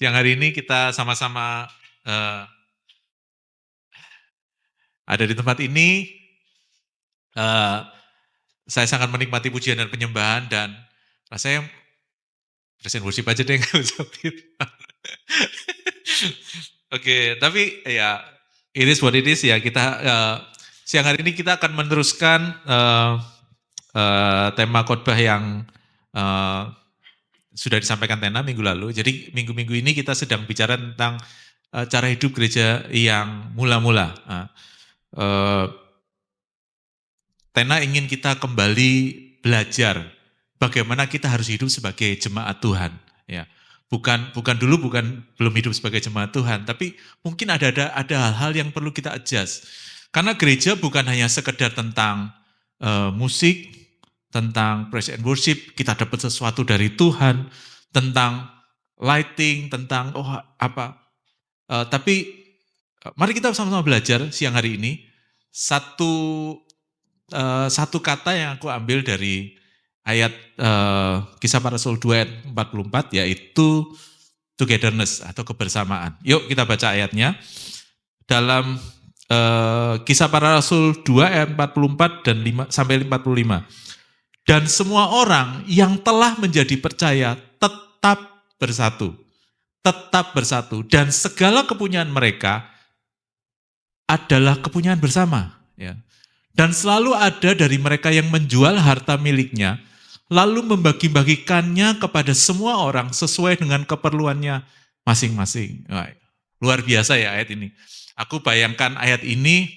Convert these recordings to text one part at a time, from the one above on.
Siang hari ini kita sama-sama ada di tempat ini. Saya sangat menikmati pujian dan penyembahan dan rasanya present worship aja deh, nggak usah firman. Oke, tapi ya it is what it is ya. Kita siang hari ini kita akan meneruskan tema khotbah yang sudah disampaikan Tena minggu lalu. Jadi minggu-minggu ini kita sedang bicara tentang cara hidup gereja yang mula-mula. Tena ingin kita kembali belajar bagaimana kita harus hidup sebagai jemaat Tuhan. Ya, bukan belum hidup sebagai jemaat Tuhan, tapi mungkin ada hal-hal yang perlu kita adjust. Karena gereja bukan hanya sekedar tentang musik, tentang praise and worship, kita dapat sesuatu dari Tuhan, tentang lighting, tentang tapi mari kita sama-sama belajar siang hari ini satu kata yang aku ambil dari ayat Kisah Para Rasul 2 ayat 44 yaitu togetherness atau kebersamaan. Yuk kita baca ayatnya. Dalam Kisah Para Rasul 2 ayat 44 dan 5 sampai 45. Dan semua orang yang telah menjadi percaya tetap bersatu. Tetap bersatu dan segala kepunyaan mereka adalah kepunyaan bersama, ya. Dan selalu ada dari mereka yang menjual harta miliknya, lalu membagi-bagikannya kepada semua orang sesuai dengan keperluannya masing-masing. Wah, luar biasa ya ayat ini. Aku bayangkan ayat ini,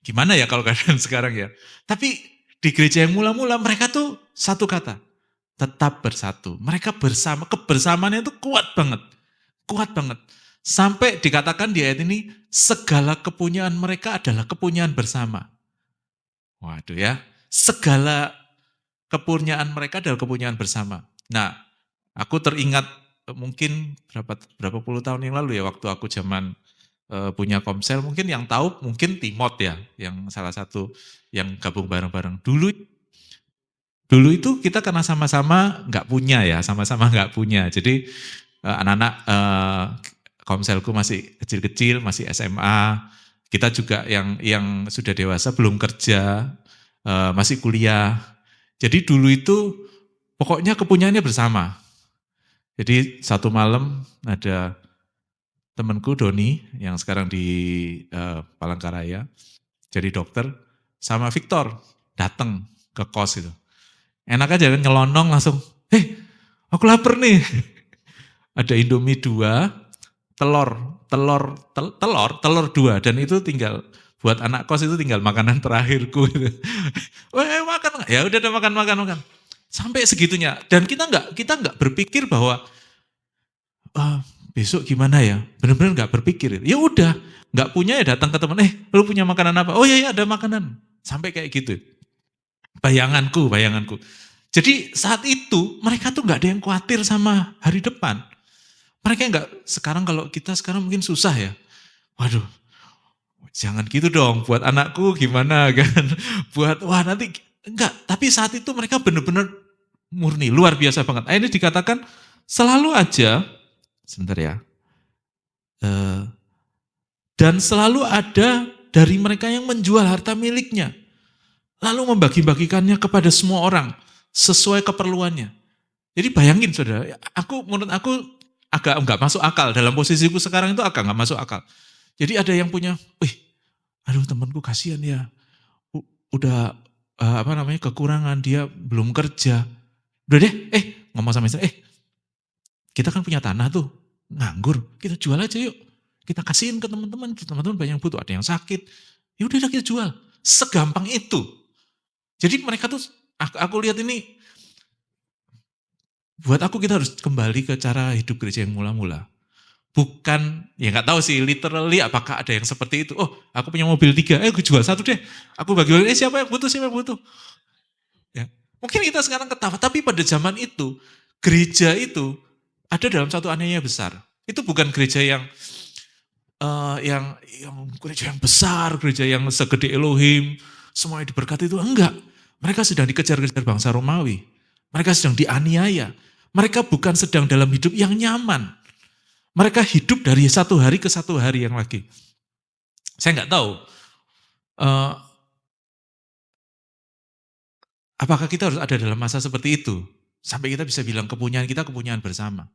gimana ya kalau keadaan sekarang ya. Tapi di gereja yang mula-mula mereka tuh satu kata, tetap bersatu. Mereka bersama, kebersamaannya itu kuat banget. Kuat banget. Sampai dikatakan di ayat ini, segala kepunyaan mereka adalah kepunyaan bersama. Waduh ya, segala kepunyaan mereka adalah kepunyaan bersama. Nah, aku teringat mungkin berapa puluh tahun yang lalu ya, waktu aku zaman punya Komsel, mungkin yang tahu mungkin Timot ya, yang salah satu yang gabung bareng-bareng. Dulu itu kita karena sama-sama nggak punya ya, sama-sama nggak punya. Jadi anak-anak Komselku masih kecil-kecil, masih SMA. Kita juga yang sudah dewasa belum kerja, masih kuliah. Jadi dulu itu pokoknya kepunyaannya bersama. Jadi satu malam ada temanku Doni yang sekarang di Palangkaraya, jadi dokter, sama Victor datang ke kos itu. Enak aja kan nyelonong langsung, aku lapar nih. Ada Indomie 2, telur 2 dan itu tinggal buat anak kos itu tinggal makanan terakhirku. Makan ya udah makan. Sampai segitunya dan kita nggak berpikir bahwa besok gimana ya? Benar-benar nggak berpikir. Ya udah, nggak punya ya datang ke teman, lu punya makanan apa? Oh iya ada makanan. Sampai kayak gitu. Bayanganku. Jadi saat itu mereka tuh nggak ada yang khawatir sama hari depan. Mereka enggak, kalau kita sekarang mungkin susah ya. Waduh, jangan gitu dong, buat anakku gimana kan. Nanti, enggak. Tapi saat itu mereka benar-benar murni, luar biasa banget. Ini dikatakan selalu aja, sebentar ya. Dan selalu ada dari mereka yang menjual harta miliknya. Lalu membagi-bagikannya kepada semua orang, sesuai keperluannya. Jadi bayangin saudara, menurut aku, agak enggak masuk akal, dalam posisiku sekarang itu agak enggak masuk akal. Jadi ada yang punya, temanku kasihan ya, udah kekurangan, dia belum kerja. Udah deh, ngomong sama istri, kita kan punya tanah tuh, nganggur, kita jual aja yuk. Kita kasihin ke teman-teman banyak yang butuh, ada yang sakit, ya udah kita jual. Segampang itu. Jadi mereka tuh, aku lihat ini, buat aku kita harus kembali ke cara hidup gereja yang mula-mula. Bukan, ya nggak tahu sih literally apakah ada yang seperti itu. Oh, aku punya mobil 3, aku jual 1 deh. Aku bagi-bagi, siapa yang butuh. Ya. Mungkin kita sekarang ketawa, tapi pada zaman itu, gereja itu ada dalam satu aniaya besar. Itu bukan gereja yang gereja yang besar, gereja yang segede Elohim, semuanya diberkati itu, enggak. Mereka sedang dikejar-kejar bangsa Romawi. Mereka sedang dianiaya. Mereka bukan sedang dalam hidup yang nyaman. Mereka hidup dari satu hari ke satu hari yang lagi. Saya nggak tahu, eh, apakah kita harus ada dalam masa seperti itu. Sampai kita bisa bilang kepunyaan kita kepunyaan bersama.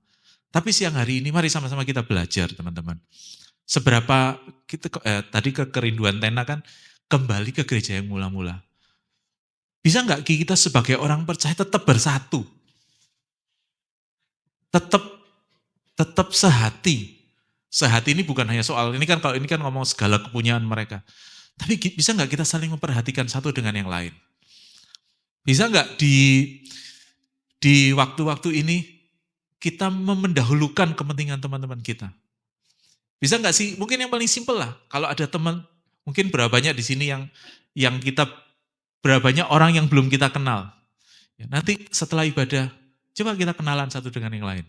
Tapi siang hari ini mari sama-sama kita belajar teman-teman. Seberapa kita tadi ke kerinduan Tena kan kembali ke gereja yang mula-mula. Bisa nggak kita sebagai orang percaya tetap bersatu? Tetap sehati. Sehati ini bukan hanya soal, ini kan kalau ini kan ngomong segala kepunyaan mereka. Tapi bisa nggak kita saling memperhatikan satu dengan yang lain? Bisa nggak di waktu-waktu ini kita mendahulukan kepentingan teman-teman kita? Bisa nggak sih? Mungkin yang paling simpel lah. Kalau ada teman, mungkin berapa banyak di sini yang kita, berapa banyak orang yang belum kita kenal. Ya, nanti setelah ibadah, coba kita kenalan satu dengan yang lain.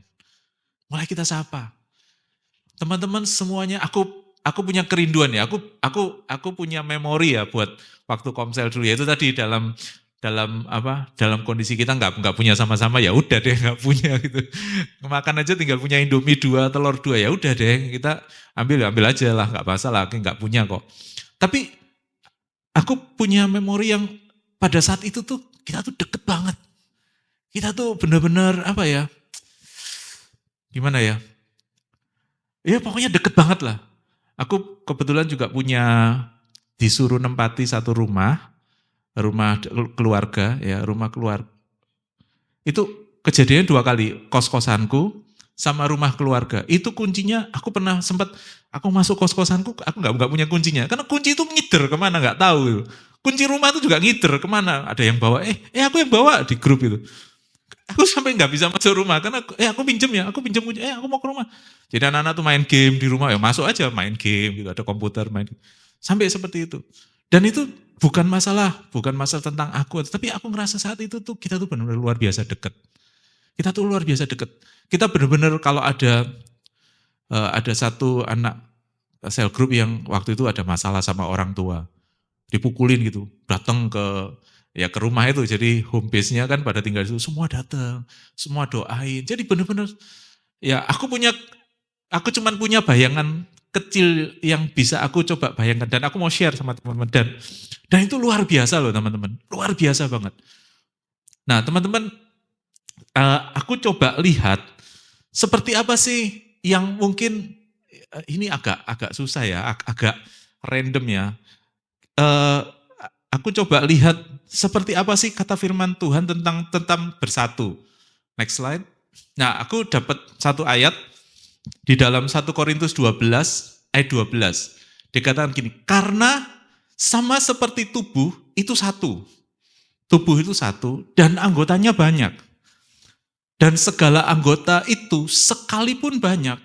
Mulai kita sapa. Teman-teman semuanya, aku punya kerinduan ya. Aku punya memori ya buat waktu Komsel dulu ya. Itu tadi dalam kondisi kita nggak punya sama-sama, ya udah deh nggak punya gitu. Makan aja tinggal punya Indomie 2, telur 2, ya udah deh kita ambil aja lah, nggak masalah, nggak punya kok. Tapi aku punya memori yang pada saat itu tuh kita tuh deket banget. Kita tuh benar-benar apa ya? Gimana ya? Ya pokoknya deket banget lah. Aku kebetulan juga punya disuruh nempati satu rumah keluarga ya, rumah keluarga. Itu kejadian 2 kali, kos-kosanku sama rumah keluarga. Itu kuncinya aku pernah sempat aku masuk kos-kosanku, aku nggak punya kuncinya. Karena kunci itu ngider kemana nggak tahu. Kunci rumah itu juga ngider kemana. Ada yang bawa, aku yang bawa di grup itu. Aku sampai nggak bisa masuk rumah karena aku pinjem kunci, aku mau ke rumah. Jadi anak-anak tuh main game di rumah, ya masuk aja main game gitu, ada komputer main. Sampai seperti itu. Dan itu bukan masalah tentang aku, tapi aku ngerasa saat itu tuh kita tuh benar-benar luar biasa dekat. Kita tuh luar biasa dekat. Kita benar-benar kalau ada satu anak sel group yang waktu itu ada masalah sama orang tua, dipukulin gitu, datang ke rumah itu, jadi home base-nya kan pada tinggal di situ, semua datang, semua doain. Jadi benar-benar ya aku cuman punya bayangan kecil yang bisa aku coba bayangkan dan aku mau share sama teman-teman dan itu luar biasa loh teman-teman, luar biasa banget. Nah teman-teman, aku coba lihat seperti apa sih yang mungkin ini agak susah ya, agak random ya. Aku coba lihat seperti apa sih kata firman Tuhan tentang bersatu. Next slide. Nah, aku dapat satu ayat di dalam 1 Korintus 12 ayat 12. Dikatakan gini, karena sama seperti tubuh itu satu. Tubuh itu satu dan anggotanya banyak. Dan segala anggota itu sekalipun banyak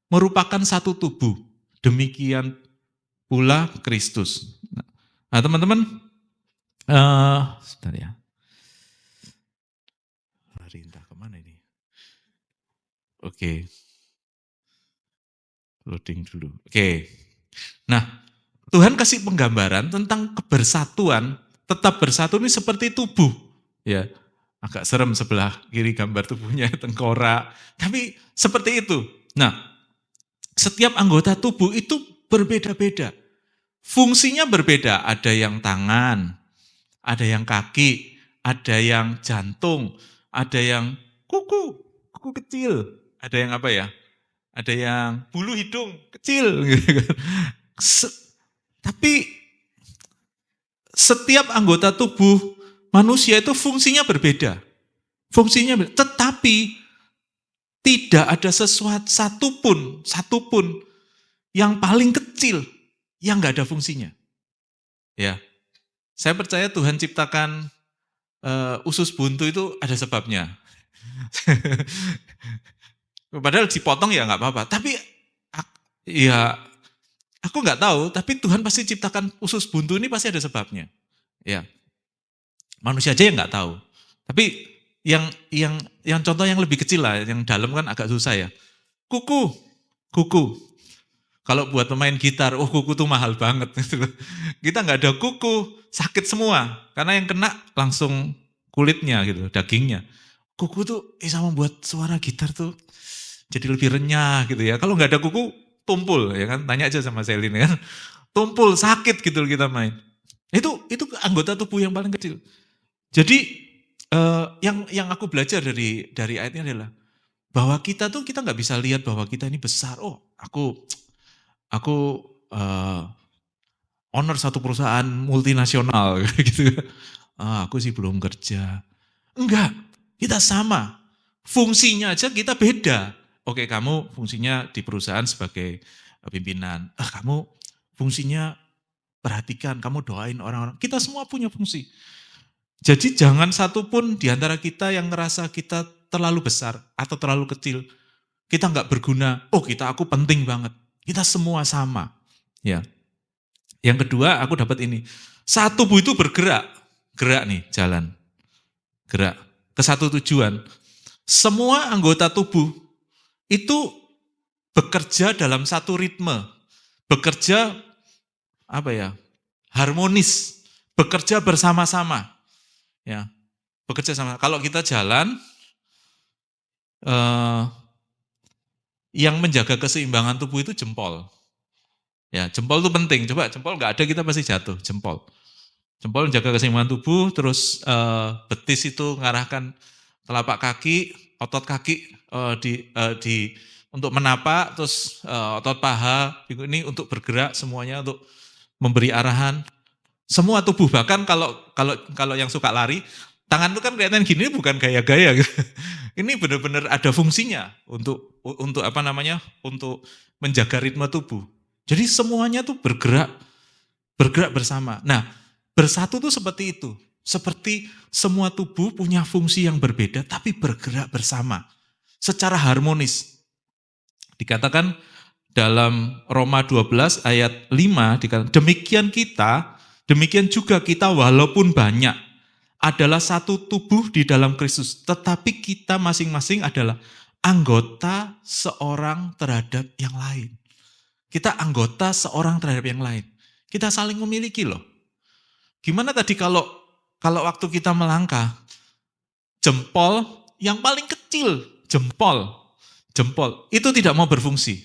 merupakan satu tubuh. Demikian pula Kristus. Nah teman-teman, sebentar ya. Lari entah kemana ini. Oke. Loading dulu. Oke. Nah, Tuhan kasih penggambaran tentang kebersatuan, tetap bersatu ini seperti tubuh. Ya, agak serem sebelah kiri gambar tubuhnya, tengkorak. Tapi seperti itu. Nah, setiap anggota tubuh itu berbeda-beda. Fungsinya berbeda. Ada yang tangan, ada yang kaki, ada yang jantung, ada yang kuku kecil, ada yang apa ya? Ada yang bulu hidung kecil. Tapi setiap anggota tubuh manusia itu fungsinya berbeda. Tetapi tidak ada satupun yang paling kecil yang nggak ada fungsinya. Ya, saya percaya Tuhan ciptakan usus buntu itu ada sebabnya. Padahal dipotong ya nggak apa-apa. Tapi ya aku nggak tahu. Tapi Tuhan pasti ciptakan usus buntu ini pasti ada sebabnya. Ya, manusia aja yang nggak tahu. Tapi yang contoh yang lebih kecil lah, yang dalam kan agak susah ya. Kuku. Kalau buat pemain gitar, kuku tuh mahal banget. Kita nggak ada kuku, sakit semua. Karena yang kena langsung kulitnya gitu, dagingnya. kuku tuh bisa membuat suara gitar tuh jadi lebih renyah gitu ya. Kalau nggak ada kuku, tumpul ya kan. Tanya aja sama Selin ya kan. Tumpul, sakit gitu kita main. Itu anggota tubuh yang paling kecil. Jadi yang aku belajar dari ayat ini adalah bahwa kita nggak bisa lihat bahwa kita ini besar. Oh, aku owner satu perusahaan multinasional gitu. Aku sih belum kerja. Enggak, kita sama. Fungsinya aja kita beda. Oke, kamu fungsinya di perusahaan sebagai pimpinan. Kamu fungsinya perhatikan, kamu doain orang-orang. Kita semua punya fungsi. Jadi jangan satupun di antara kita yang ngerasa kita terlalu besar atau terlalu kecil. Kita nggak berguna. Oh, aku penting banget. Kita semua sama. Ya. Yang kedua, aku dapat ini. Saat tubuh itu bergerak. Gerak nih, jalan. Gerak. Ke satu tujuan. Semua anggota tubuh itu bekerja dalam satu ritme. Bekerja, harmonis. Bekerja bersama-sama. Ya, bekerja sama. Kalau kita jalan, yang menjaga keseimbangan tubuh itu jempol. Ya, jempol itu penting. Coba jempol nggak ada kita pasti jatuh. Jempol menjaga keseimbangan tubuh. Terus betis itu mengarahkan telapak kaki, otot kaki untuk menapak. Terus otot paha ini untuk bergerak semuanya untuk memberi arahan. Semua tubuh, bahkan kalau yang suka lari, tangan itu kan kelihatan gini bukan gaya-gaya gitu. Ini benar-benar ada fungsinya untuk menjaga ritme tubuh. Jadi semuanya tuh bergerak bersama. Nah, bersatu tuh seperti itu. Seperti semua tubuh punya fungsi yang berbeda tapi bergerak bersama secara harmonis. Dikatakan dalam Roma 12 ayat 5 dikatakan demikian juga kita walaupun banyak adalah satu tubuh di dalam Kristus, tetapi kita masing-masing adalah anggota seorang terhadap yang lain. Kita anggota seorang terhadap yang lain. Kita saling memiliki loh. Gimana tadi kalau waktu kita melangkah, jempol yang paling kecil, jempol itu tidak mau berfungsi.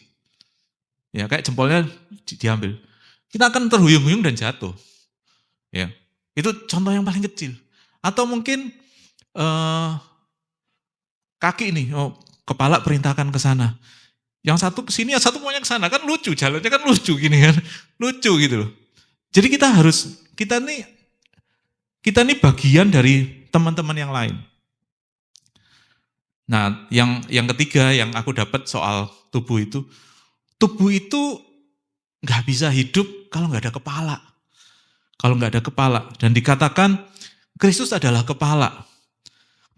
Ya, kayak jempolnya diambil. Kita akan terhuyung-huyung dan jatuh. Ya, itu contoh yang paling kecil. Atau mungkin kaki nih, kepala perintahkan ke sana. Yang satu ke sini, yang satu maunya ke sana, kan lucu, jalannya kan lucu gini kan. Lucu gitu loh. Jadi kita nih bagian dari teman-teman yang lain. Nah, yang ketiga yang aku dapat soal tubuh itu nggak bisa hidup kalau nggak ada kepala. Kalau nggak ada kepala. Dan dikatakan Kristus adalah kepala.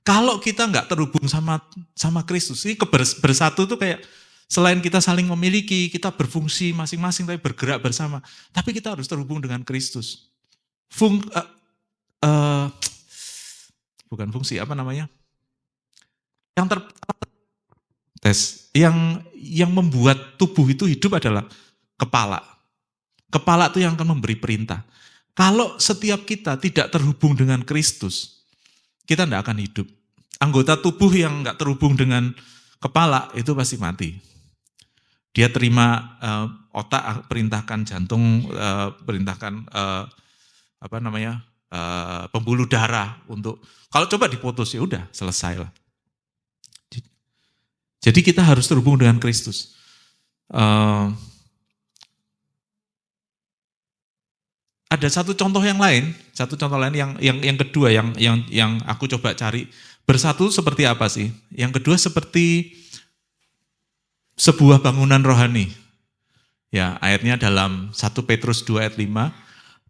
Kalau kita nggak terhubung sama Kristus, ini bersatu itu kayak selain kita saling memiliki, kita berfungsi masing-masing tapi bergerak bersama. Tapi kita harus terhubung dengan Kristus. Bukan fungsi, yang membuat tubuh itu hidup adalah kepala. Kepala itu yang akan memberi perintah. Kalau setiap kita tidak terhubung dengan Kristus, kita tidak akan hidup. Anggota tubuh yang nggak terhubung dengan kepala itu pasti mati. Dia terima otak perintahkan, jantung perintahkan pembuluh darah untuk. Kalau coba diputus ya udah selesai lah. Jadi kita harus terhubung dengan Kristus. Ada satu contoh lain yang kedua yang aku coba cari. Bersatu seperti apa sih? Yang kedua seperti sebuah bangunan rohani. Ya, ayatnya dalam 1 Petrus 2 ayat 5.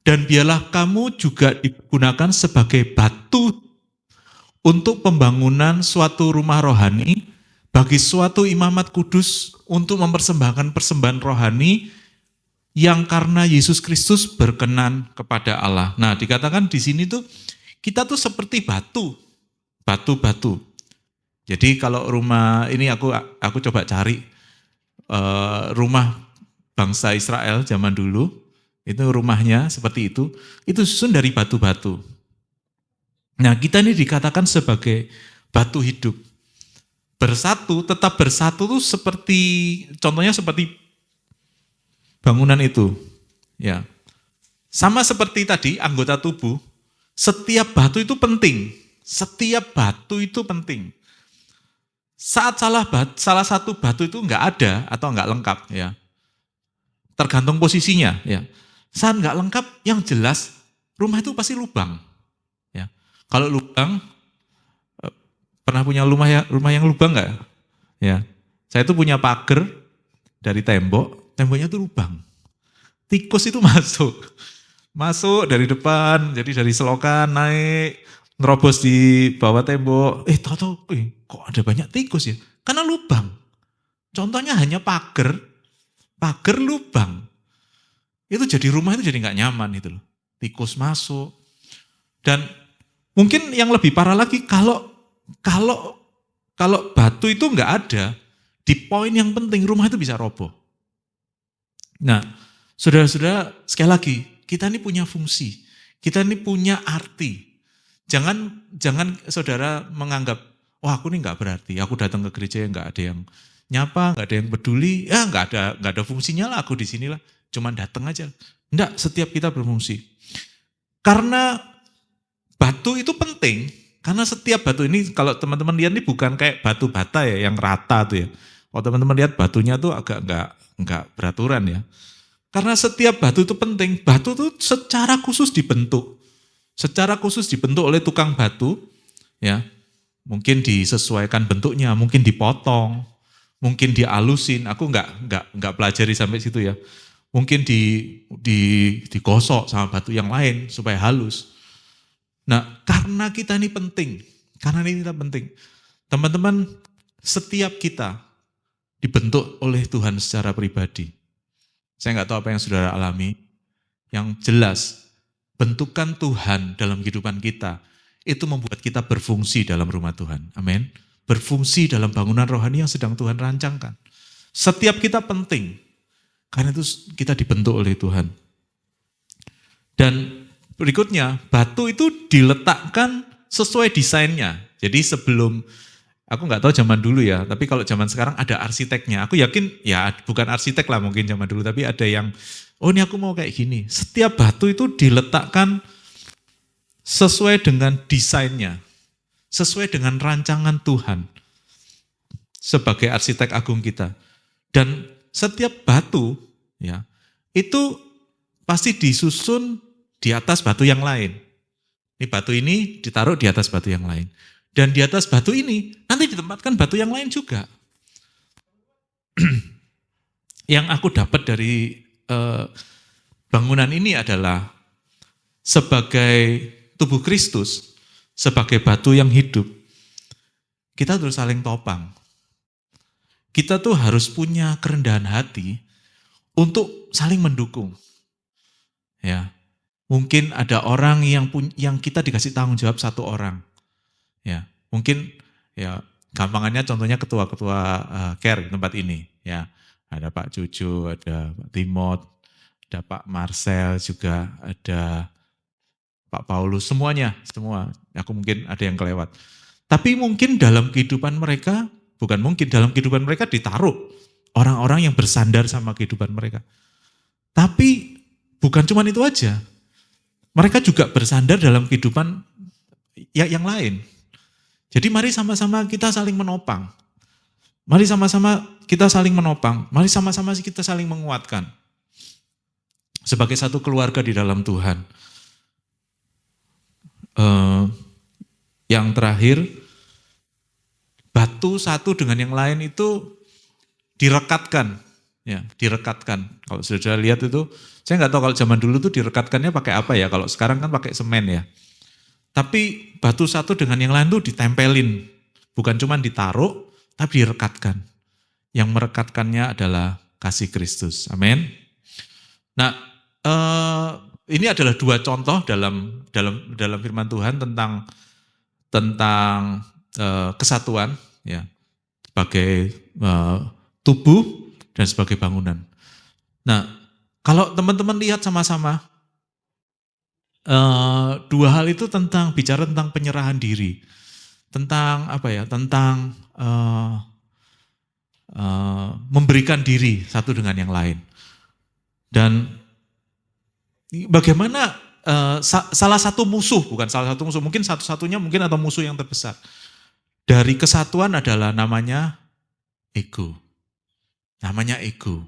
Dan biarlah kamu juga digunakan sebagai batu untuk pembangunan suatu rumah rohani bagi suatu imamat kudus untuk mempersembahkan persembahan rohani yang karena Yesus Kristus berkenan kepada Allah. Nah, dikatakan di sini tuh kita tuh seperti batu. Jadi kalau rumah ini aku coba cari rumah bangsa Israel zaman dulu, itu rumahnya seperti itu susun dari batu-batu. Nah, kita ini dikatakan sebagai batu hidup. Bersatu, tetap bersatu tuh seperti, contohnya seperti bangunan itu. Ya. Sama seperti tadi, anggota tubuh, setiap batu itu penting. Setiap batu itu penting. Saat salah satu batu itu enggak ada atau enggak lengkap, ya, tergantung posisinya. Ya. Saat enggak lengkap, yang jelas rumah itu pasti lubang. Ya. Kalau lubang, pernah punya rumah yang lubang enggak? Ya. Saya itu punya pagar dari temboknya itu lubang. Tikus itu masuk dari depan, jadi dari selokan naik, nerobos di bawah tembok. Tahu-tahu, kok ada banyak tikus ya? Karena lubang. Contohnya hanya pagar lubang. Itu jadi rumah itu jadi nggak nyaman itu loh. Tikus masuk. Dan mungkin yang lebih parah lagi kalau batu itu nggak ada, di poin yang penting rumah itu bisa roboh. Nah, saudara-saudara, sekali lagi, kita ini punya fungsi, kita ini punya arti. Jangan saudara menganggap, wah aku ini nggak berarti, aku datang ke gereja nggak ada yang nyapa, nggak ada yang peduli, ya nggak ada fungsinya lah aku di sini lah, cuman datang aja. Enggak, setiap kita berfungsi. Karena batu itu penting, karena setiap batu ini, kalau teman-teman lihat ini bukan kayak batu bata ya, yang rata tuh ya. Kalau teman-teman lihat batunya tuh agak nggak beraturan ya. Karena setiap batu itu penting, batu itu secara khusus dibentuk. Secara khusus dibentuk oleh tukang batu, ya. Mungkin disesuaikan bentuknya, mungkin dipotong, mungkin dialusin. Aku nggak pelajari sampai situ ya. Mungkin digosok sama batu yang lain supaya halus. Nah, karena kita ini penting, teman-teman, setiap kita dibentuk oleh Tuhan secara pribadi. Saya nggak tahu apa yang saudara alami. Yang jelas, bentukan Tuhan dalam kehidupan kita, itu membuat kita berfungsi dalam rumah Tuhan. Amin. Berfungsi dalam bangunan rohani yang sedang Tuhan rancangkan. Setiap kita penting, karena itu kita dibentuk oleh Tuhan. Dan berikutnya, batu itu diletakkan sesuai desainnya. Jadi sebelum, aku nggak tahu zaman dulu ya, tapi kalau zaman sekarang ada arsiteknya. Aku yakin, ya bukan arsitek lah mungkin zaman dulu, tapi ada yang, oh ini aku mau kayak gini. Setiap batu itu diletakkan sesuai dengan desainnya, sesuai dengan rancangan Tuhan sebagai arsitek agung kita. Dan setiap batu ya itu pasti disusun di atas batu yang lain. Ini batu ini ditaruh di atas batu yang lain. Dan di atas batu ini nanti ditempatkan batu yang lain juga. Yang aku dapat dari bangunan ini adalah sebagai tubuh Kristus, sebagai batu yang hidup, kita harus saling topang. Kita tuh harus punya kerendahan hati untuk saling mendukung. Ya, mungkin ada orang yang kita dikasih tanggung jawab satu orang. Ya, mungkin ya gampangannya contohnya ketua-ketua care tempat ini. Ya, ada Pak Cucu, ada Pak Timot, ada Pak Marcel juga, ada Pak Paulus, semua. Aku mungkin ada yang kelewat. Tapi mungkin dalam kehidupan mereka, dalam kehidupan mereka ditaruh orang-orang yang bersandar sama kehidupan mereka. Tapi bukan cuma itu aja. Mereka juga bersandar dalam kehidupan yang lain. Jadi mari sama-sama kita saling menopang. Mari sama-sama kita saling menopang. Mari sama-sama kita saling menguatkan. Sebagai satu keluarga di dalam Tuhan. Yang terakhir, batu satu dengan yang lain itu direkatkan. Ya, direkatkan. Kalau sudah lihat itu, saya nggak tahu kalau zaman dulu tuh direkatkannya pakai apa ya. Kalau sekarang kan pakai semen ya. Tapi batu satu dengan yang lain tuh ditempelin. Bukan cuma ditaruh, tapi direkatkan. Yang merekatkannya adalah kasih Kristus. Amin. Nah, ini adalah dua contoh dalam firman Tuhan tentang kesatuan ya, sebagai tubuh dan sebagai bangunan. Nah, kalau teman-teman lihat sama-sama, dua hal itu bicara tentang penyerahan diri. tentang apa ya? Tentang memberikan diri satu dengan yang lain. Dan bagaimana salah satu musuh, bukan salah satu musuh, mungkin satu-satunya mungkin atau musuh yang terbesar dari kesatuan adalah namanya ego. Namanya ego.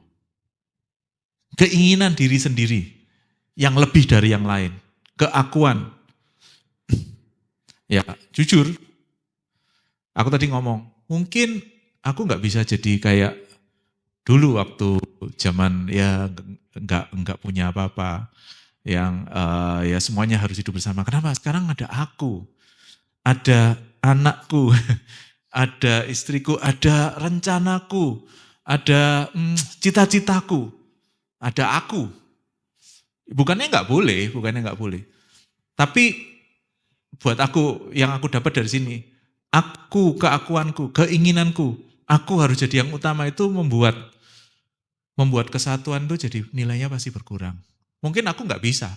Keinginan diri sendiri yang lebih dari yang lain. Keakuan. Ya, jujur, aku tadi ngomong, mungkin aku nggak bisa jadi kayak dulu waktu zaman ya nggak punya apa-apa, yang ya semuanya harus hidup bersama. Kenapa? Sekarang ada aku, ada anakku, ada istriku, ada rencanaku, ada cita-citaku, ada aku. Bukannya nggak boleh. Tapi buat aku, yang aku dapat dari sini, aku, keakuanku, keinginanku, aku harus jadi yang utama itu membuat kesatuan itu jadi nilainya pasti berkurang. Mungkin aku nggak bisa.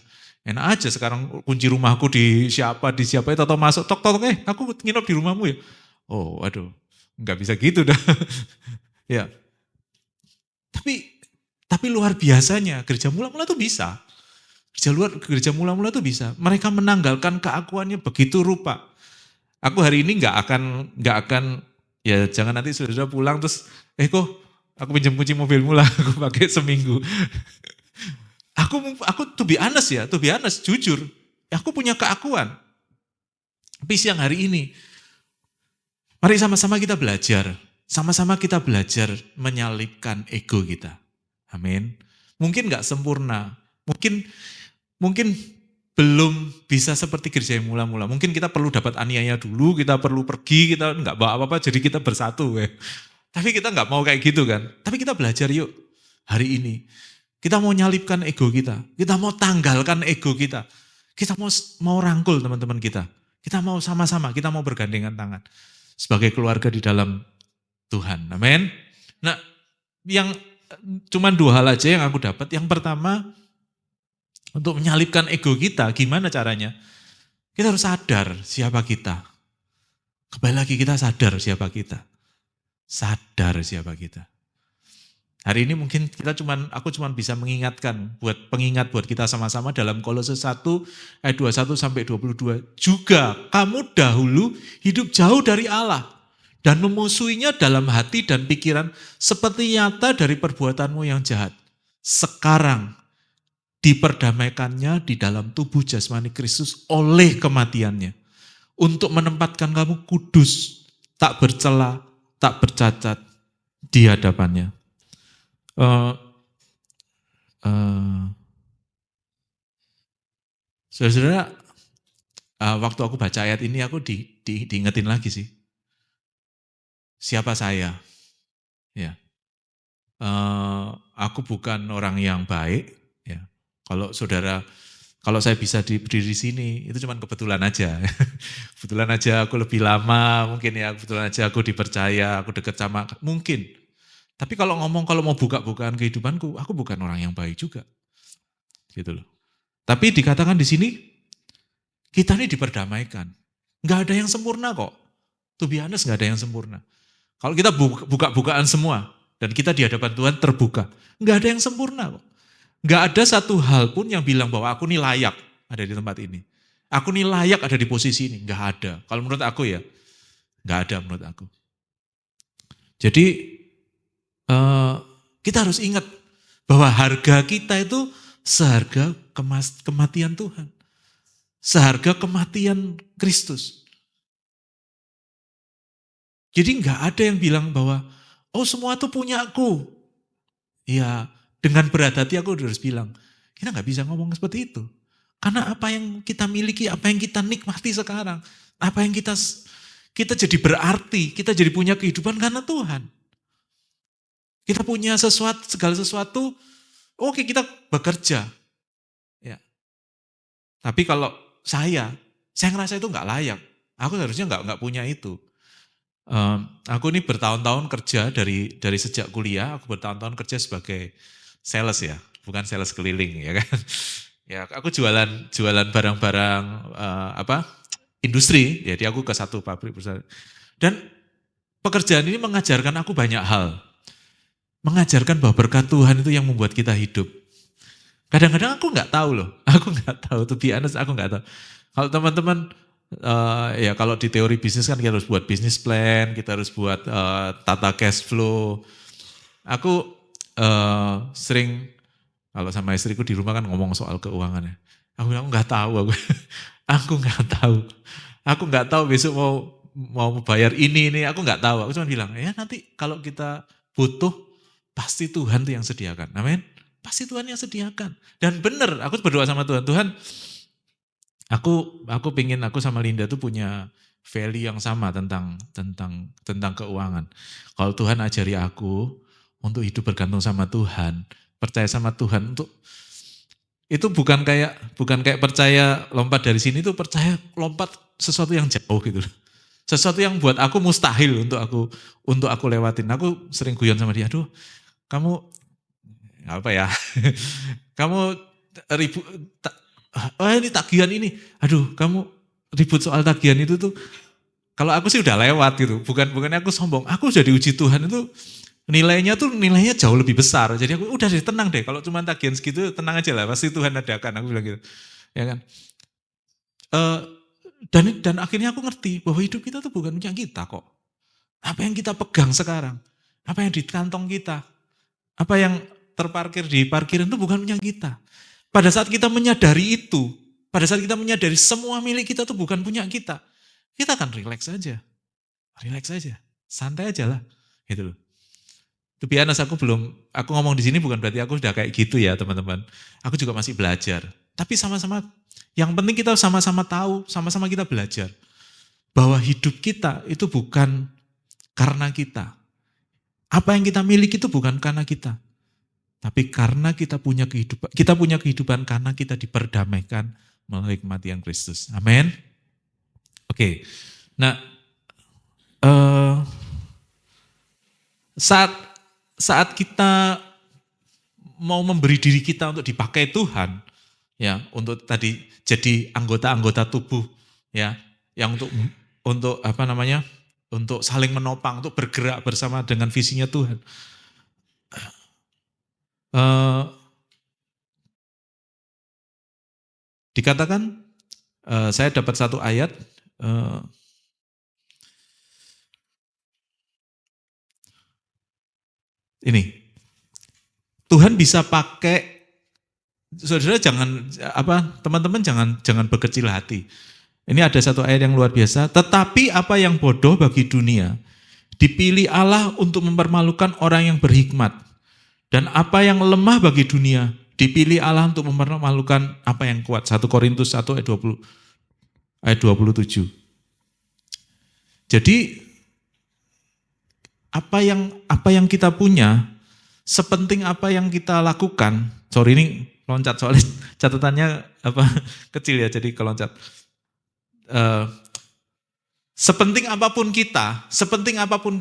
Enak aja sekarang kunci rumahku di siapa atau masuk tok aku nginep di rumahmu ya. Oh, aduh, nggak bisa gitu dah. Ya, tapi luar biasanya gereja mula-mula tuh bisa. Gereja mula-mula tuh bisa. Mereka menanggalkan keakuannya begitu rupa. Aku hari ini nggak akan ya jangan nanti saudara pulang terus kok aku pinjam kunci mobilmu lah, aku pakai seminggu. Aku to be honest, jujur, aku punya keakuan. Tapi siang hari ini, mari sama-sama kita belajar menyalipkan ego kita. Amin. Mungkin nggak sempurna, mungkin belum bisa seperti gereja yang mula-mula. Mungkin kita perlu dapat aniaya dulu, kita perlu pergi, kita nggak bawa apa-apa, jadi kita bersatu. Tapi kita nggak mau kayak gitu kan. Tapi kita belajar yuk hari ini. Kita mau nyalipkan ego kita mau tanggalkan ego kita mau rangkul teman-teman kita mau sama-sama, kita mau bergandengan tangan sebagai keluarga di dalam Tuhan. Amin. Nah, yang cuman 2 hal aja yang aku dapat. Yang pertama, untuk menyalipkan ego kita, gimana caranya? Kita harus sadar siapa kita. Kembali lagi kita sadar siapa kita. Sadar siapa kita. Hari ini mungkin aku cuman bisa mengingatkan, pengingat buat kita sama-sama dalam Kolose 1 ayat 21 sampai 22. Juga kamu dahulu hidup jauh dari Allah dan memusuhinya dalam hati dan pikiran seperti nyata dari perbuatanmu yang jahat. Sekarang diperdamaikannya di dalam tubuh jasmani Kristus oleh kematiannya. Untuk menempatkan kamu kudus, tak bercela, tak bercacat di hadapannya. Saudara-saudara, waktu aku baca ayat ini aku diingetin lagi sih. Siapa saya? Ya. Aku bukan orang yang baik. Ya. Kalau saya bisa berdiri di sini, itu cuma kebetulan aja. Kebetulan aja aku lebih lama, mungkin ya, kebetulan aja aku dipercaya, aku dekat sama, mungkin. Tapi kalau mau buka-bukaan kehidupanku, aku bukan orang yang baik juga. Gitu loh. Tapi dikatakan di sini, kita ini diperdamaikan. Nggak ada yang sempurna kok. To be honest, nggak ada yang sempurna. Kalau kita buka-bukaan semua, dan kita di hadapan Tuhan terbuka, nggak ada yang sempurna kok. Nggak ada satu hal pun yang bilang bahwa aku ini layak ada di tempat ini. Aku ini layak ada di posisi ini. Nggak ada. Kalau menurut aku ya, nggak ada menurut aku. Jadi, kita harus ingat bahwa harga kita itu seharga kematian Tuhan. Seharga kematian Kristus. Jadi nggak ada yang bilang bahwa, oh semua itu punya aku. Ya, dengan berat hati aku harus bilang, kita nggak bisa ngomong seperti itu. Karena apa yang kita miliki, apa yang kita nikmati sekarang, apa yang kita jadi berarti, kita jadi punya kehidupan karena Tuhan. Kita punya segala sesuatu, oke kita bekerja. Ya. Tapi kalau saya ngerasa itu nggak layak. Aku harusnya nggak punya itu. Aku ini bertahun-tahun kerja dari sejak kuliah, aku bertahun-tahun kerja sebagai sales ya, bukan sales keliling ya kan. Ya, aku jualan barang-barang industri, jadi aku ke satu pabrik perusahaan. Dan pekerjaan ini mengajarkan aku banyak hal. Mengajarkan bahwa berkat Tuhan itu yang membuat kita hidup. Kadang-kadang aku nggak tahu loh, aku nggak tahu, to be honest, aku nggak tahu. Kalau teman-teman, ya kalau di teori bisnis kan kita harus buat bisnis plan, kita harus buat tata cash flow. Aku sering, kalau sama istriku di rumah kan ngomong soal keuangan ya. Aku bilang, nggak tahu, aku nggak tahu. Aku nggak tahu besok mau bayar ini, aku nggak tahu. Aku cuma bilang, ya nanti kalau kita butuh, pasti Tuhan tuh yang sediakan. Amin. Pasti Tuhan yang sediakan. Dan benar, aku berdoa sama Tuhan. Tuhan, aku pingin aku sama Linda tuh punya value yang sama tentang keuangan. Kalau Tuhan ajari aku untuk hidup bergantung sama Tuhan, percaya sama Tuhan, untuk itu bukan kayak percaya lompat dari sini, itu percaya lompat sesuatu yang jauh gitu. Sesuatu yang buat aku mustahil untuk aku lewatin. Aku sering guyon sama dia, aduh kamu apa ya, kamu ribut, ini tagihan ini, aduh kamu ribut soal tagihan itu tuh, kalau aku sih udah lewat gitu, bukannya aku sombong, aku udah diuji Tuhan itu nilainya jauh lebih besar, jadi aku udah deh tenang deh, kalau cuma tagihan segitu tenang aja lah, pasti Tuhan adakan, aku bilang gitu, ya kan. Dan akhirnya aku ngerti bahwa hidup kita tuh bukan punya kita kok. Apa yang kita pegang sekarang, apa yang di kantong kita, apa yang terparkir di parkiran itu bukan punya kita. Pada saat kita menyadari itu, pada saat kita menyadari semua milik kita itu bukan punya kita akan relax aja, santai aja lah, gitu loh. To be honest, aku ngomong di sini bukan berarti aku sudah kayak gitu ya teman-teman. Aku juga masih belajar. Tapi sama-sama, yang penting kita sama-sama tahu, sama-sama kita belajar. Bahwa hidup kita itu bukan karena kita. Apa yang kita miliki itu bukan karena kita. Tapi karena kita punya kehidupan karena kita diperdamaikan melalui kematian Kristus. Amin. Oke. Nah, saat kita mau memberi diri kita untuk dipakai Tuhan, ya, untuk tadi jadi anggota-anggota tubuh, ya, yang untuk apa namanya, untuk saling menopang, untuk bergerak bersama dengan visinya Tuhan. Dikatakan, saya dapat satu ayat, ini, Tuhan bisa pakai, saudara teman-teman jangan berkecil hati. Ini ada satu ayat yang luar biasa, tetapi apa yang bodoh bagi dunia, dipilih Allah untuk mempermalukan orang yang berhikmat. Dan apa yang lemah bagi dunia, dipilih Allah untuk mempermalukan apa yang kuat. 1 Korintus 1 ayat 27. Jadi apa yang kita punya, sepenting apa yang kita lakukan. Sorry ini loncat soalnya catatannya kecil ya, jadi keloncat. Sepenting apapun kita, sepenting apapun,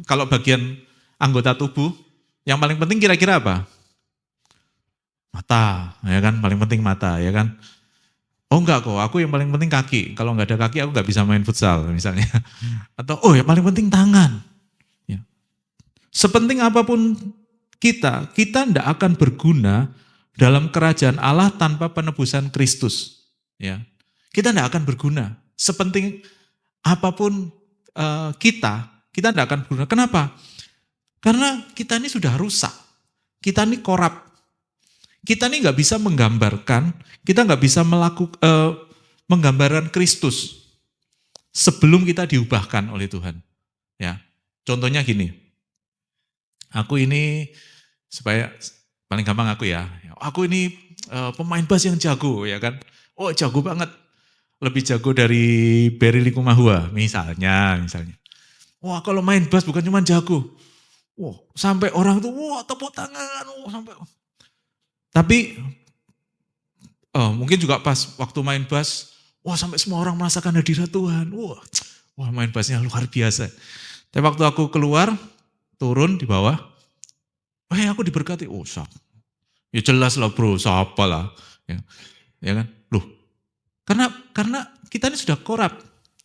kalau bagian anggota tubuh, yang paling penting kira-kira apa? Mata, ya kan? Paling penting mata, ya kan? Oh enggak kok, aku yang paling penting kaki. Kalau nggak ada kaki aku nggak bisa main futsal misalnya. Atau yang paling penting tangan. Ya. Sepenting apapun kita tidak akan berguna dalam kerajaan Allah tanpa penebusan Kristus. Ya. Kita tidak akan berguna. Sepenting apapun kita tidak akan berguna. Kenapa? Karena kita ini sudah rusak, kita ini korup, kita ini nggak bisa menggambarkan, kita nggak bisa menggambarkan Kristus sebelum kita diubahkan oleh Tuhan. Ya, contohnya gini, aku ini supaya paling gampang aku ini pemain bass yang jago, ya kan? Oh jago banget, lebih jago dari Berry Likumahua misalnya. Wah kalau main bass bukan cuma jago. Wah, sampai orang tuh tepuk tangan, sampai. Tapi mungkin juga pas waktu main bass, sampai semua orang merasakan hadirat Tuhan. Wah main bassnya luar biasa. Tapi waktu aku keluar, turun di bawah, aku diberkati. Ya jelas lah bro, siapa lah. Ya kan? Loh, karena kita ini sudah korup,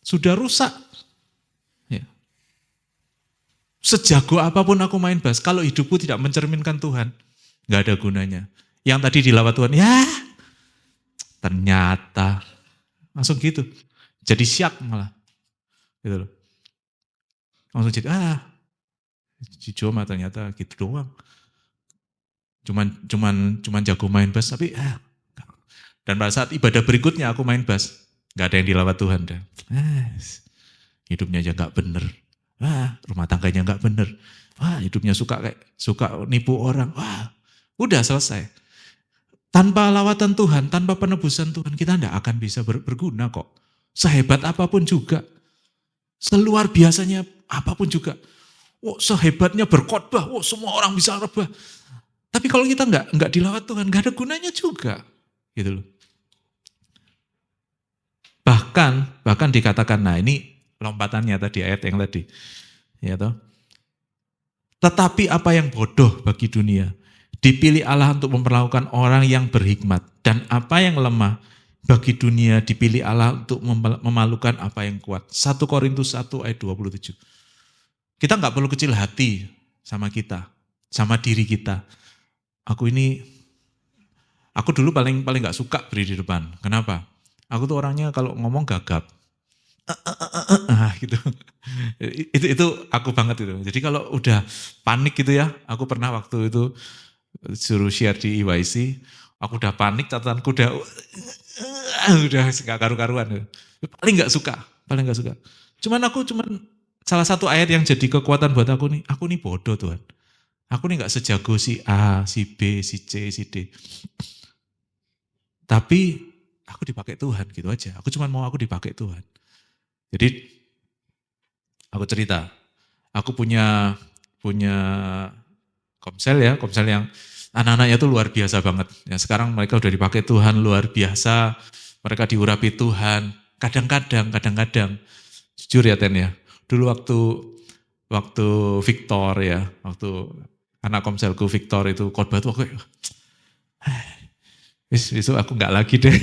sudah rusak. Ya. Sejago apapun aku main bass, kalau hidupku tidak mencerminkan Tuhan, nggak ada gunanya. Yang tadi dilawat Tuhan, ya ternyata langsung gitu. Jadi syak malah. Gitu loh. Langsung jadi, si Joma ternyata gitu doang. Cuman jago main bass, tapi dan pada saat ibadah berikutnya aku main bass, nggak ada yang dilawat Tuhan. Hidupnya aja nggak bener. Rumah tangganya nggak bener. Hidupnya suka nipu orang. Udah selesai. Tanpa lawatan Tuhan, tanpa penebusan Tuhan, kita tidak akan bisa berguna kok. Sehebat apapun juga. Seluar biasanya apapun juga. Sehebatnya berkhotbah, semua orang bisa rebah. Tapi kalau kita nggak dilawat Tuhan, nggak ada gunanya juga. Gitu loh. Bahkan dikatakan, nah ini lompatannya tadi, ayat yang tadi. Ya toh. Tetapi apa yang bodoh bagi dunia, dipilih Allah untuk memperlakukan orang yang berhikmat. Dan apa yang lemah bagi dunia, dipilih Allah untuk memalukan apa yang kuat. 1 Korintus 1 ayat 27. Kita nggak perlu kecil hati sama kita, sama diri kita. Aku dulu paling nggak suka berdiri di depan. Kenapa? Aku tuh orangnya kalau ngomong gagap. Gitu. Itu aku banget itu. Jadi kalau udah panik gitu ya, aku pernah waktu itu suruh share di EYC, aku udah panik, catatanku udah gak karu-karuan. Paling nggak suka. Cuman salah satu ayat yang jadi kekuatan buat aku nih bodoh Tuhan. Aku nih gak sejago si A, si B, si C, si D. Tapi aku dipakai Tuhan gitu aja. Aku cuma mau aku dipakai Tuhan. Jadi aku cerita, aku punya komsel yang anak-anaknya tuh luar biasa banget. Ya, sekarang mereka udah dipakai Tuhan luar biasa, mereka diurapi Tuhan. Kadang-kadang, jujur ya Ten ya, dulu waktu Victor ya, waktu anak komselku Victor itu khotbah tuh aku besok aku nggak lagi deh.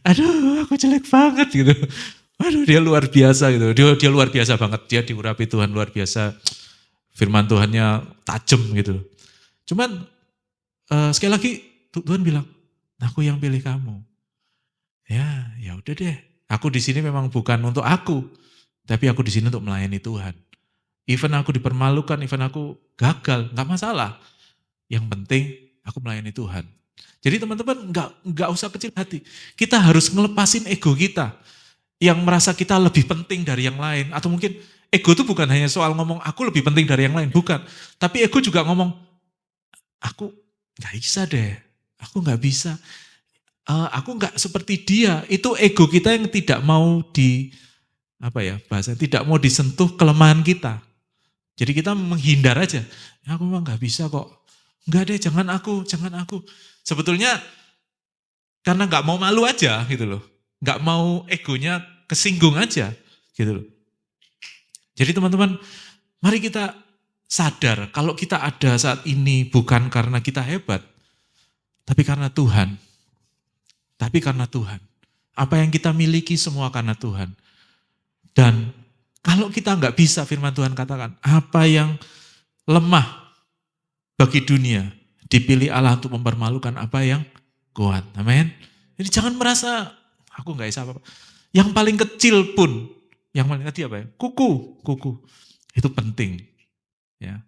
Aduh, aku jelek banget gitu. Aduh, dia luar biasa gitu. Dia luar biasa banget. Dia diurapi Tuhan luar biasa. Firman Tuhannya tajam gitu. Cuman sekali lagi Tuhan bilang, aku yang pilih kamu. Ya udah deh. Aku di sini memang bukan untuk aku, tapi aku di sini untuk melayani Tuhan. Even aku dipermalukan, even aku gagal, nggak masalah. Yang penting aku melayani Tuhan. Jadi teman-teman nggak usah kecil hati. Kita harus ngelepasin ego kita yang merasa kita lebih penting dari yang lain. Atau mungkin ego itu bukan hanya soal ngomong aku lebih penting dari yang lain, bukan. Tapi ego juga ngomong aku nggak bisa deh, aku nggak bisa. Aku nggak seperti dia. Itu ego kita yang tidak mau tidak mau disentuh kelemahan kita. Jadi kita menghindar aja. Aku memang nggak bisa kok. Enggak deh, jangan aku. Sebetulnya karena nggak mau malu aja gitu loh. Nggak mau egonya kesinggung aja gitu loh. Jadi teman-teman, mari kita sadar kalau kita ada saat ini bukan karena kita hebat, tapi karena Tuhan. Apa yang kita miliki semua karena Tuhan. Dan kalau kita nggak bisa, firman Tuhan katakan, apa yang lemah bagi dunia, dipilih Allah untuk mempermalukan apa yang kuat. Amin. Jadi jangan merasa, aku nggak bisa apa-apa. Yang paling kecil pun, yang paling tadi apa ya? Kuku. Itu penting. Ya.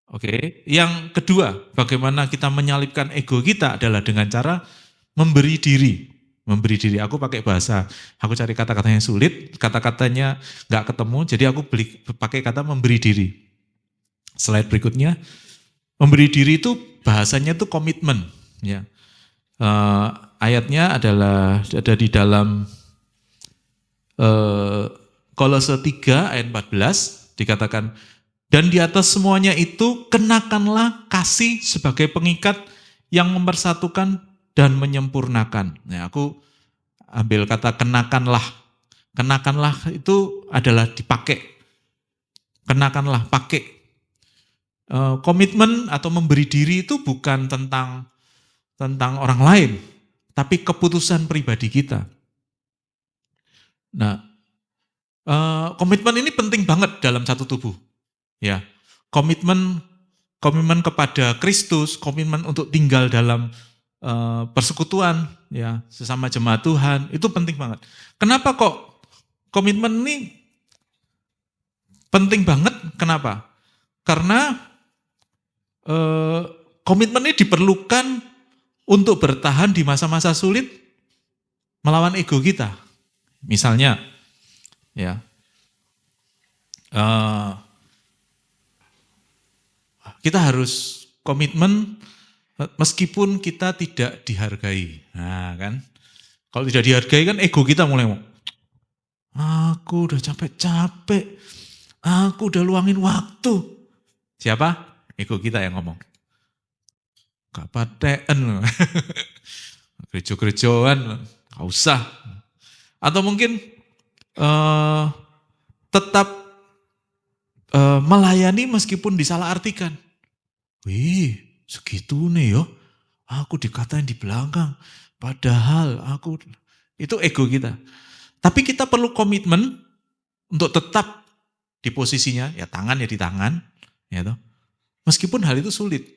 Oke. Yang kedua, bagaimana kita menyalipkan ego kita adalah dengan cara memberi diri. Aku pakai bahasa, aku cari kata-katanya sulit, kata-katanya nggak ketemu, jadi aku pakai kata memberi diri. Slide berikutnya, memberi diri itu bahasanya itu komitmen. Ya. Ayatnya adalah ada di dalam Kolose 3 ayat 14, dikatakan, dan di atas semuanya itu kenakanlah kasih sebagai pengikat yang mempersatukan dan menyempurnakan. Nah, aku ambil kata kenakanlah. Kenakanlah itu adalah dipakai. Kenakanlah, pakai. Komitmen atau memberi diri itu bukan tentang orang lain, tapi keputusan pribadi kita. Nah, komitmen ini penting banget dalam satu tubuh. Ya, komitmen komitmen kepada Kristus, komitmen untuk tinggal dalam persekutuan, ya sesama jemaat Tuhan, itu penting banget. Kenapa kok komitmen ini penting banget? Kenapa? Karena komitmen ini diperlukan untuk bertahan di masa-masa sulit melawan ego kita. Misalnya, ya kita harus komitmen meskipun kita tidak dihargai. Nah kan, kalau tidak dihargai kan ego kita mulai mau, aku udah capek-capek, aku udah luangin waktu. Siapa? Ego kita yang ngomong. Gak paten, gereja-gerejaan, gak usah. Atau mungkin tetap melayani meskipun disalahartikan. Wih, segitu nih yo, aku dikatain di belakang, padahal aku, itu ego kita. Tapi kita perlu komitmen untuk tetap di posisinya, ya tangan ya di tangan, ya toh. Meskipun hal itu sulit.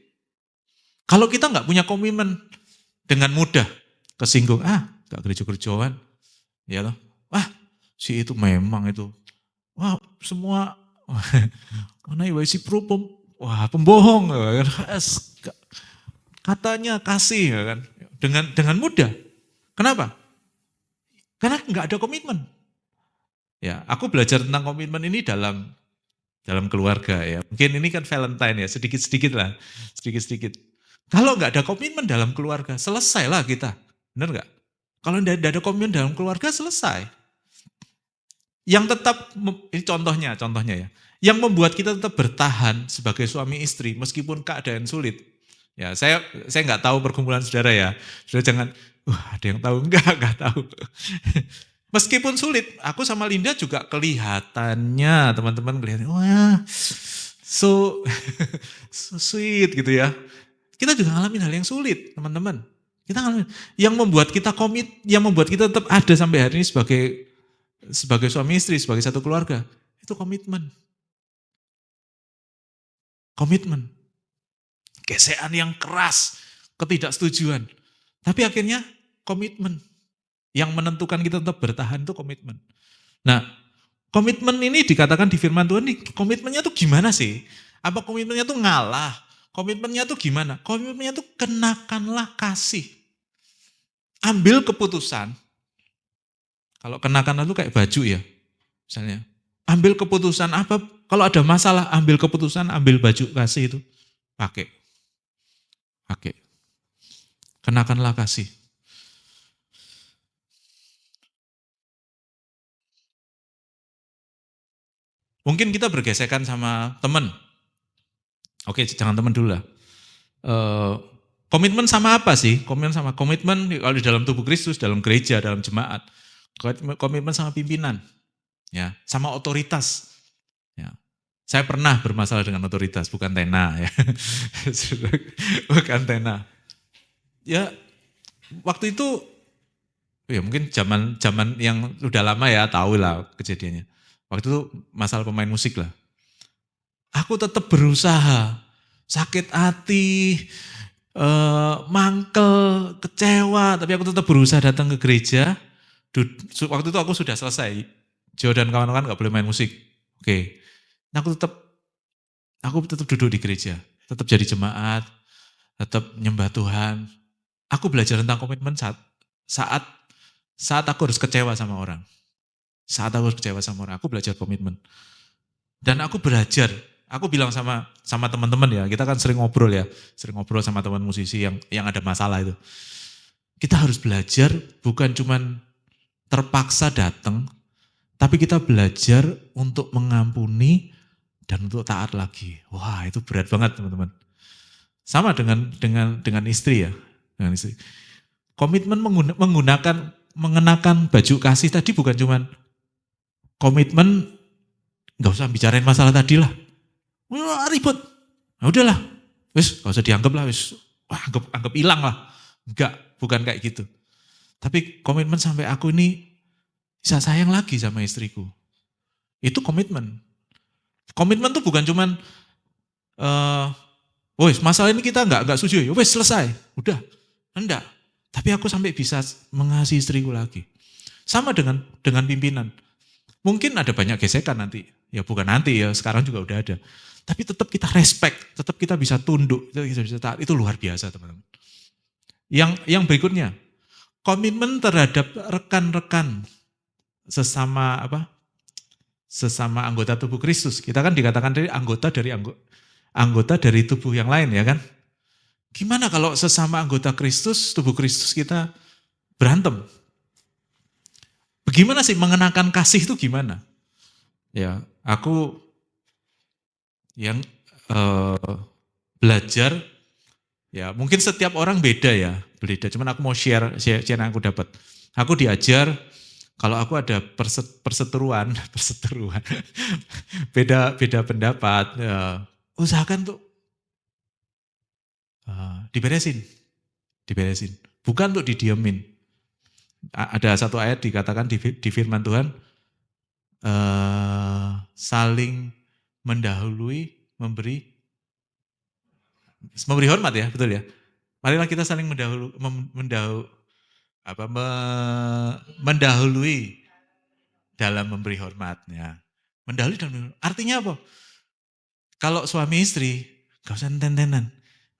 Kalau kita nggak punya komitmen, dengan mudah kesinggung, gak gereja-gerejaan, ya toh. Si itu memang itu, semua, mana si pro pembohong, katanya kasih, ya kan, dengan mudah. Kenapa? Karena nggak ada komitmen. Ya, aku belajar tentang komitmen ini dalam keluarga ya. Mungkin ini kan Valentine ya, sedikit-sedikit lah, sedikit-sedikit. Kalau nggak ada komitmen dalam keluarga, selesailah kita, benar nggak? Kalau tidak ada komitmen dalam keluarga, selesai. Yang tetap, ini contohnya ya, yang membuat kita tetap bertahan sebagai suami istri meskipun keadaan sulit. Ya, saya nggak tahu pergumulan saudara ya. Saudara jangan, ada yang tahu nggak tahu. Meskipun sulit, aku sama Linda juga kelihatannya, teman-teman kelihatannya, so sweet gitu ya. Kita juga ngalamin hal yang sulit, teman-teman. Kita ngalamin, yang membuat kita komit, yang membuat kita tetap ada sampai hari ini sebagai suami istri, sebagai satu keluarga, itu komitmen. Komitmen. Gesekan yang keras, ketidaksetujuan. Tapi akhirnya komitmen. Yang menentukan kita tetap bertahan itu komitmen. Nah, komitmen ini dikatakan di firman Tuhan, komitmennya tuh gimana sih? Apa komitmennya tuh ngalah? Komitmennya tuh gimana? Komitmennya tuh kenakanlah kasih. Ambil keputusan. Kalau kenakan itu kayak baju ya, misalnya. Ambil keputusan apa? Kalau ada masalah, ambil keputusan, ambil baju kasih itu. Pakai. Kenakanlah kasih. Mungkin kita bergesekan sama teman. Oke, jangan teman dulu lah. Komitmen sama apa sih? Komitmen kalau di dalam tubuh Kristus, dalam gereja, dalam jemaat. Komitmen sama pimpinan, ya, sama otoritas. Ya. Saya pernah bermasalah dengan otoritas, bukan Tena, ya. Bukan Tena. Ya, waktu itu, ya mungkin zaman yang udah lama ya, tahu lah kejadiannya. Waktu itu masalah pemain musik lah. Aku tetap berusaha, sakit hati, mangkel, kecewa, tapi aku tetap berusaha datang ke gereja. Waktu itu aku sudah selesai, Jo dan kawan-kawan gak boleh main musik. Oke. Aku tetap duduk di gereja, tetap jadi jemaat, tetap nyembah Tuhan. Aku belajar tentang komitmen saat aku harus kecewa sama orang. Saat aku harus kecewa sama orang, aku belajar komitmen. Dan aku belajar, aku bilang sama teman-teman ya, kita kan sering ngobrol sama teman musisi yang ada masalah itu. Kita harus belajar bukan cuman terpaksa datang, tapi kita belajar untuk mengampuni dan untuk taat lagi. Wah, itu berat banget teman-teman. Sama dengan istri ya, dengan istri. Komitmen mengenakan baju kasih tadi bukan cuman komitmen nggak usah bicarain masalah tadi lah. Wah, ribut. Nah, udahlah. Wis, nggak usah dianggap lah, wis. Wah, anggap hilang lah. Enggak, bukan kayak gitu. Tapi komitmen sampai aku ini bisa sayang lagi sama istriku. Itu komitmen. Komitmen tuh bukan cuman, wes masalah ini kita nggak setuju, ya wes selesai, udah, enggak. Tapi aku sampai bisa mengasihi istriku lagi. Sama dengan pimpinan. Mungkin ada banyak gesekan nanti, ya bukan nanti ya, sekarang juga udah ada. Tapi tetap kita respect, tetap kita bisa tunduk, kita bisa taat, itu luar biasa teman-teman. Yang berikutnya, komitmen terhadap rekan-rekan sesama sesama anggota tubuh Kristus. Kita kan dikatakan anggota dari tubuh yang lain ya kan. Gimana kalau sesama anggota Kristus, tubuh Kristus kita berantem? Bagaimana sih mengenakan kasih itu gimana? Ya, aku yang belajar, ya mungkin setiap orang beda ya, beda. Cuman aku mau share yang aku dapat. Aku diajar kalau aku ada perseteruan, beda pendapat, ya, usahakan tuh diberesin. Bukan untuk didiemin. Ada satu ayat dikatakan di firman Tuhan, saling mendahului, memberi hormat ya, betul ya. Marilah kita saling mendahului dalam memberi hormat. Ya. Mendahului dalam artinya apa? Kalau suami istri, gak usah enten-entenan.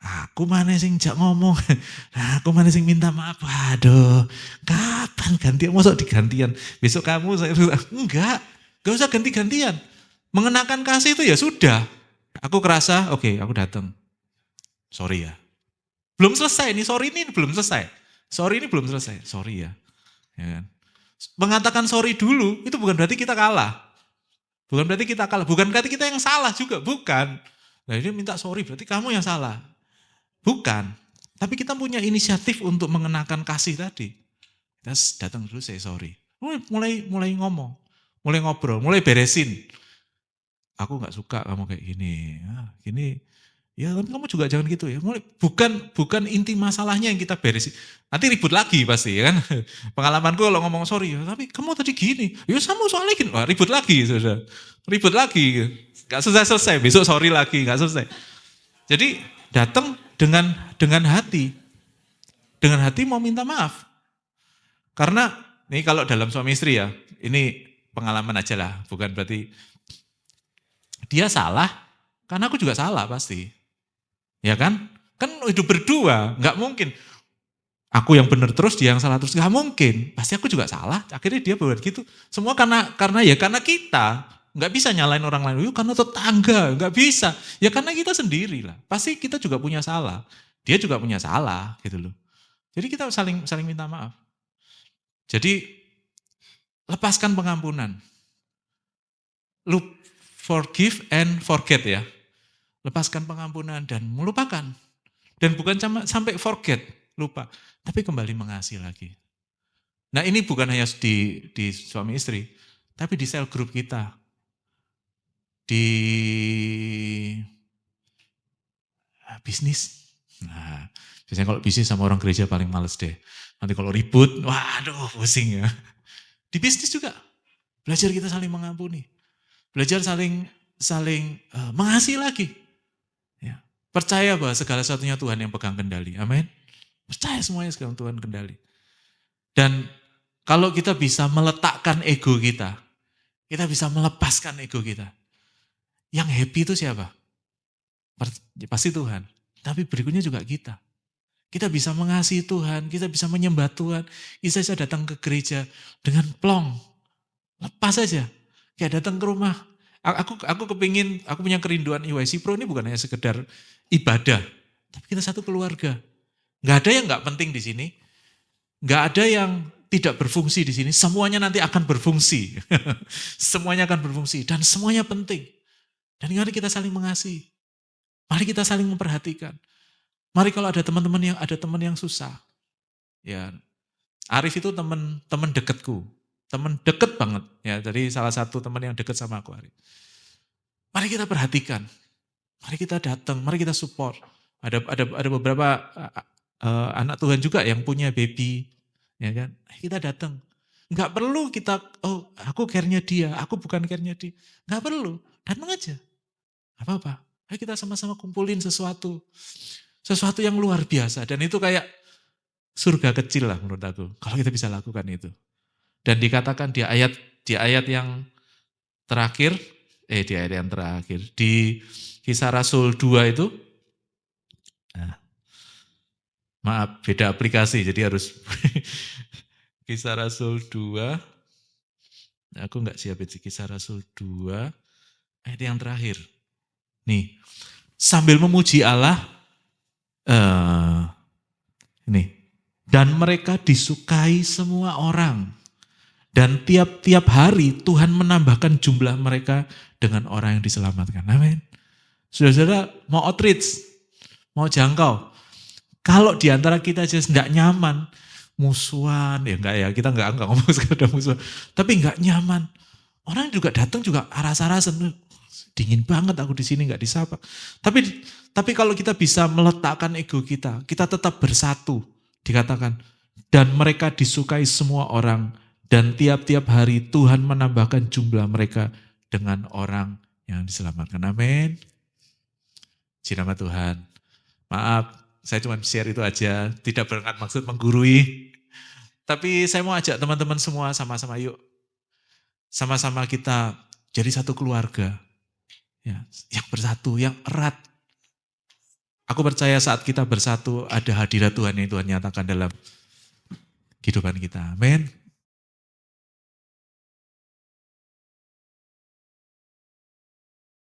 Aku mana sing jak ngomong, aku mana sing minta maaf. Aduh, kapan gantian? Masuk digantian. Besok kamu, enggak. Gak usah ganti-gantian. Mengenakan kasih itu ya sudah. Aku kerasa, oke, aku datang. Sorry ya. Belum selesai nih, sorry ini belum selesai. Sorry ya. Ya kan? Mengatakan sorry dulu, itu bukan berarti kita kalah. Bukan berarti kita yang salah juga, bukan. Nah ini minta sorry, berarti kamu yang salah. Bukan. Tapi kita punya inisiatif untuk mengenakan kasih tadi. Kita datang dulu, say sorry. Mulai ngomong, mulai ngobrol, mulai beresin. Aku gak suka kamu kayak gini. Gini, ya tapi kamu juga jangan gitu ya. Bukan inti masalahnya yang kita beresin. Nanti ribut lagi pasti ya kan. Pengalamanku kalau ngomong sorry, ya, tapi kamu tadi gini. Ya sama soalnya gini. Wah, ribut lagi. Sudah. Ribut lagi. Gak selesai. Besok sorry lagi. Gak selesai. Jadi datang dengan hati. Dengan hati mau minta maaf. Karena ini kalau dalam suami istri ya. Ini pengalaman aja lah. Bukan berarti dia salah. Karena aku juga salah pasti. Ya kan? Kan hidup berdua, nggak mungkin. Aku yang benar terus, dia yang salah terus, nggak mungkin. Pasti aku juga salah. Akhirnya dia buat gitu. Semua karena kita. Nggak bisa nyalain orang lain. Yuk, karena tetangga, nggak bisa. Ya karena kita sendiri lah. Pasti kita juga punya salah. Dia juga punya salah gitu loh. Jadi kita saling minta maaf. Jadi lepaskan pengampunan. Forgive and forget ya. Lepaskan pengampunan dan melupakan. Dan bukan sampai forget, lupa. Tapi kembali mengasihi lagi. Nah ini bukan hanya di suami istri, tapi di sel grup kita. Di bisnis. Nah, biasanya kalau bisnis sama orang gereja paling males deh. Nanti kalau ribut, waduh pusing ya. Di bisnis juga, belajar kita saling mengampuni. Belajar saling mengasihi lagi. Ya. Percaya bahwa segala sesuatunya Tuhan yang pegang kendali. Amin. Percaya semuanya segala Tuhan kendali. Dan kalau kita bisa meletakkan ego kita bisa melepaskan ego kita. Yang happy itu siapa? Pasti Tuhan. Tapi berikutnya juga kita. Kita bisa mengasihi Tuhan, kita bisa menyembah Tuhan. Kita bisa datang ke gereja dengan plong. Lepas aja. Kayak datang ke rumah. Aku kepingin, aku punya kerinduan EYC Pro ini bukan hanya sekedar ibadah. Tapi kita satu keluarga. Gak ada yang gak penting di sini. Gak ada yang tidak berfungsi di sini. Semuanya nanti akan berfungsi. Semuanya akan berfungsi. Dan semuanya penting. Dan mari kita saling mengasihi. Mari kita saling memperhatikan. Mari kalau ada teman yang susah. Ya, Arif itu teman dekatku. Teman deket banget. Ya, jadi salah satu teman yang deket sama aku Arif. Mari kita perhatikan. Mari kita datang, mari kita support. Ada beberapa anak Tuhan juga yang punya baby, ya kan? Kita datang. Nggak perlu kita, oh aku care-nya dia, aku bukan care-nya dia. Nggak perlu, datang aja. Gak apa-apa, ayo kita sama-sama kumpulin sesuatu. Sesuatu yang luar biasa. Dan itu kayak surga kecil lah menurut aku. Kalau kita bisa lakukan itu. Dan dikatakan di ayat yang terakhir, di ayat yang terakhir, di Kisah Rasul 2 itu, nah, maaf beda aplikasi jadi harus Kisah Rasul 2, aku nggak siapin sih Kisah Rasul 2, ayat yang terakhir. Nih, sambil memuji Allah, ini, dan mereka disukai semua orang. Dan tiap-tiap hari Tuhan menambahkan jumlah mereka dengan orang yang diselamatkan. Amin. Saudara-saudara mau outreach, mau jangkau. Kalau diantara kita aja tidak nyaman, musuhan, ya enggak ya, kita enggak ngomong sekedar musuhan. Tapi enggak nyaman. Orang juga datang juga aras-arasan, dingin banget aku di sini enggak disapa. Tapi kalau kita bisa meletakkan ego kita tetap bersatu. Dikatakan, dan mereka disukai semua orang. Dan tiap-tiap hari Tuhan menambahkan jumlah mereka dengan orang yang diselamatkan. Amin. Puji nama Tuhan. Maaf, saya cuma share itu aja. Tidak bermaksud menggurui. Tapi saya mau ajak teman-teman semua sama-sama yuk. Sama-sama kita jadi satu keluarga. Ya, yang bersatu, yang erat. Aku percaya saat kita bersatu ada hadirat Tuhan yang Tuhan nyatakan dalam kehidupan kita. Amin.